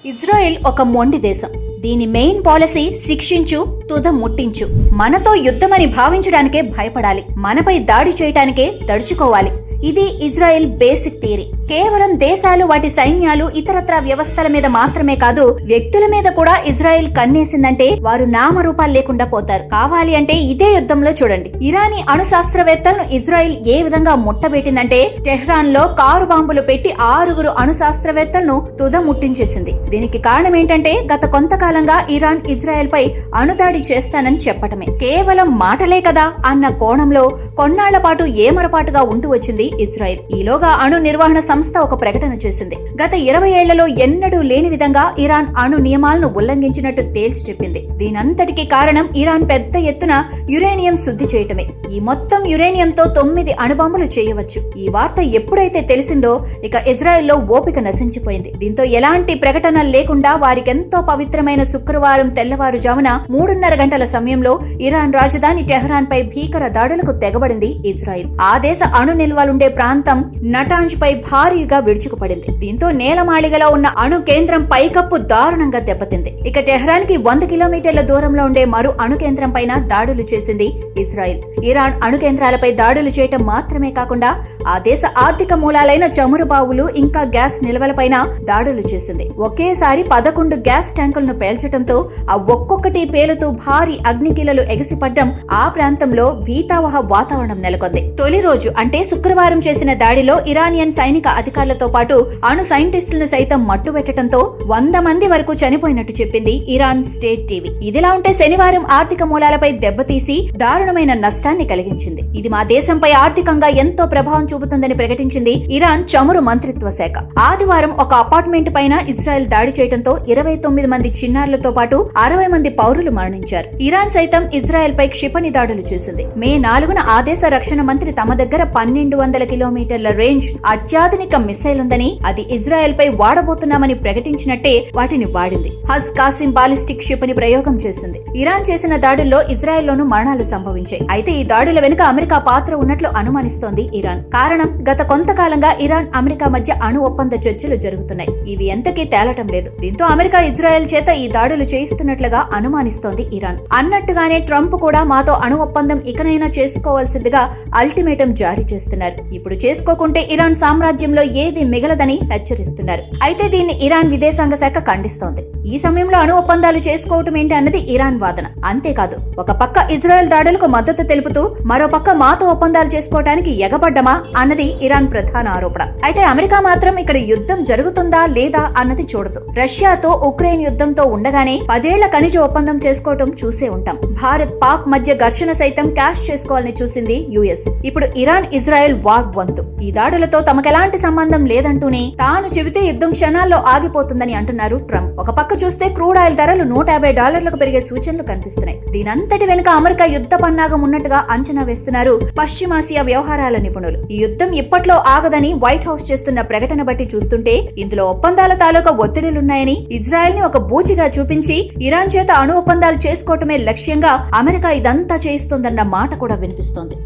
Israel ఒక మొండి దేశం. దీని మెయిన్ పాలసీ శిక్షించు, తుద ముట్టించు. మనతో యుద్ధమని భావించడానికే భయపడాలి, మనపై దాడి చేయటానికే తడుచుకోవాలి. ఇది ఇజ్రాయెల్ బేసిక్ థియరీ. కేవలం దేశాలు, వాటి సైన్యాలు, ఇతరత్రా వ్యవస్థల మీద మాత్రమే కాదు, వ్యక్తుల మీద కూడా ఇజ్రాయెల్ కన్నేసిందంటే వారు నామరూపాలు లేకుండా పోతారు. కావాలి అంటే ఇదే యుద్ధంలో చూడండి, ఇరానీ అణు శాస్త్రవేత్తలను ఇజ్రాయెల్ ఏ విధంగా ముట్టబెట్టిందంటే టెహ్రాన్ లో కారు బాంబులు పెట్టి 6 అణు శాస్త్రవేత్తలను తుద ముట్టించేసింది. దీనికి కారణం ఏంటంటే గత కొంతకాలంగా ఇరాన్ ఇజ్రాయెల్ పై అణుదాడి చేస్తానని చెప్పటమే. కేవలం మాటలే కదా అన్న కోణంలో కొన్నాళ్ల పాటు ఏమరపాటుగా ఉంటూ వచ్చింది ఇజ్రాయెల్. ఈలోగా అణు నిర్వహణ సంస్థ ఒక ప్రకటన చేసింది. గత 20 ఏళ్లలో ఎన్నడూ లేని విధంగా ఇరాన్ అణు నియమాలను ఉల్లంఘించినట్టు తేల్చి చెప్పింది. దీనంతటికీ కారణం ఇరాన్ పెద్ద ఎత్తున యురేనియం శుద్ధి చేయటమే. ఈ మొత్తం యురేనియంతో 9 అణుబాంబులు చేయవచ్చు. ఈ వార్త ఎప్పుడైతే తెలిసిందో ఇక ఇజ్రాయెల్లో ఓపిక నశించిపోయింది. దీంతో ఎలాంటి ప్రకటన లేకుండా వారికెంతో పవిత్రమైన శుక్రవారం తెల్లవారుజామున 3:30 గంటల సమయంలో ఇరాన్ రాజధాని టెహ్రాన్ పై భీకర దాడులకు తెగబడింది ఇజ్రాయెల్. ఆ దేశ అణు నిల్వలుండే ప్రాంతం నటాంజ్ పై భారీగా విరుచుకుపడింది. దీంతో నేలమాళిగలో ఉన్న అణు కేంద్రం పైకప్పు దారుణంగా దెబ్బతింది. ఇక టెహ్రాన్ కి 100 కిలోమీటర్ల దూరంలో ఉండే మరో అణు కేంద్రం పైన దాడులు చేసింది ఇజ్రాయెల్. ఇరాన్ అణు కేంద్రాలపై దాడులు చేయటం మాత్రమే కాకుండా ఆ దేశ ఆర్థిక మూలాలైన చమురు బావులు, ఇంకా గ్యాస్ నిల్వలపైన దాడులు చేసింది. ఒకేసారి 11 గ్యాస్ ట్యాంకులను పేల్చడంతో ఆ ఒక్కొక్కటి పేలుతూ భారీ అగ్నికిలలు ఎగసిపడ్డం ఆ ప్రాంతంలో భీతావహ వాతావరణం నెలకొంది. తొలి రోజు అంటే శుక్రవారం చేసిన దాడిలో ఇరానియన్ సైనిక అధికారులతో పాటు అణు సైంటిస్టులను సైతం మట్టుబెట్టడంతో 100 మంది వరకు చనిపోయినట్టు చెప్పింది ఇరాన్ స్టేట్ టీవీ. ఇదిలా ఉంటే శనివారం ఆర్థిక మూలాలపై దెబ్బతీసి దారుణమైన నష్టాన్ని కలిగించింది. ఇది మా దేశంపై ఆర్థికంగా ఎంతో ప్రభావం చూపుతుందని ప్రకటించింది ఇరాన్ చమురు మంత్రిత్వ శాఖ. ఆదివారం ఒక అపార్ట్మెంట్ పైన ఇజ్రాయెల్ దాడి చేయడంతో 29 మంది చిన్నారులతో పాటు 60 మంది పౌరులు మరణించారు. ఇరాన్ సైతం ఇజ్రాయెల్ పై క్షిపణి దాడులు చేసింది. మే 4న ఆ దేశ రక్షణ మంత్రి తమ దగ్గర 1200 కిలోమీటర్ల రేంజ్ అత్యాధునిక మిసైల్ ఉందని, అది ఇజ్రాయెల్ పై వాడబోతున్నామని ప్రకటించినట్టే వాటిని వాడింది. హజ్ కాసిం బాలిస్టిక్ క్షిపణి ప్రయోగం చేసింది. ఇరాన్ చేసిన దాడుల్లో ఇజ్రాయెల్లోనూ మరణాలు సంభవించాయి. అయితే ఈ దాడుల వెనుక అమెరికా పాత్ర ఉన్నట్లు అనుమానిస్తోంది ఇరాన్. కారణం, గత కొంతకాలంగా ఇరాన్ అమెరికా మధ్య అణు ఒప్పంద చర్చలు జరుగుతున్నాయి. ఇవి ఎంతకీ తేలటం లేదు. దీంతో అమెరికా ఇజ్రాయెల్ చేత ఈ దాడులు చేయిస్తున్నట్లుగా అనుమానిస్తోంది ఇరాన్. అన్నట్టుగానే ట్రంప్ కూడా మాతో అణు ఒప్పందం ఇకనైనా చేసుకోవాల్సిందిగా అల్టిమేటం జారీ చేస్తున్నారు. ఇప్పుడు చేసుకోకుంటే ఇరాన్ సామ్రాజ్యంలో ఏది మిగలదని హెచ్చరిస్తున్నారు. అయితే దీన్ని ఇరాన్ విదేశాంగ శాఖ ఖండిస్తోంది. ఈ సమయంలో అణు ఒప్పందాలు చేసుకోవటం ఏంటి అన్నది ఇరాన్ వాదన. అంతేకాదు, ఒక పక్క ఇజ్రాయెల్ దాడులకు మద్దతు తెలుపుతూ మరో పక్క మాతో ఒప్పందాలు చేసుకోవటానికి ఎగబడ్డమా అన్నది ఇరాన్ ప్రధాన ఆరోపణ. అయితే అమెరికా మాత్రం ఇక్కడ యుద్ధం జరుగుతుందా లేదా అన్నది చూడదు. రష్యాతో ఉక్రెయిన్ యుద్ధంతో ఉండగానే 10 ఏళ్ల ఖనిజ ఒప్పందం చేసుకోవటం చూసే ఉంటాం. భారత్ పాక్ మధ్య ఘర్షణ సైతం క్యాష్ చేసుకోవాలని చూసింది యుఎస్. ఇప్పుడు ఇరాన్ ఇజ్రాయెల్ వార్ వంతు. ఈ దాడులతో తమకెలాంటి సంబంధం లేదంటూనే తాను చెబితే యుద్ధం క్షణాల్లో ఆగిపోతుందని అంటున్నారు ట్రంప్. ఒక పక్క చూస్తే క్రూడ్ ఆయిల్ ధరలు $150 పెరిగే సూచనలు కనిపిస్తున్నాయి. దీనంతటి వెనుక అమెరికా యుద్ధ పన్నాగం ఉన్నట్టుగా అంచనా వేస్తున్నారు పశ్చిమాసియా వ్యవహారాల నిపుణులు. ఈ యుద్ధం ఇప్పట్లో ఆగదని వైట్ హౌస్ చేస్తున్న ప్రకటన బట్టి చూస్తుంటే ఇందులో ఒప్పందాల తాలూకా ఒత్తిడిలున్నాయని, ఇజ్రాయెల్ ని ఒక బూచిగా చూపించి ఇరాన్ చేత అణు ఒప్పందాలు చేసుకోవటమే లక్ష్యంగా అమెరికా ఇదంతా చేయిస్తోందన్న మాట కూడా వినిపిస్తోంది.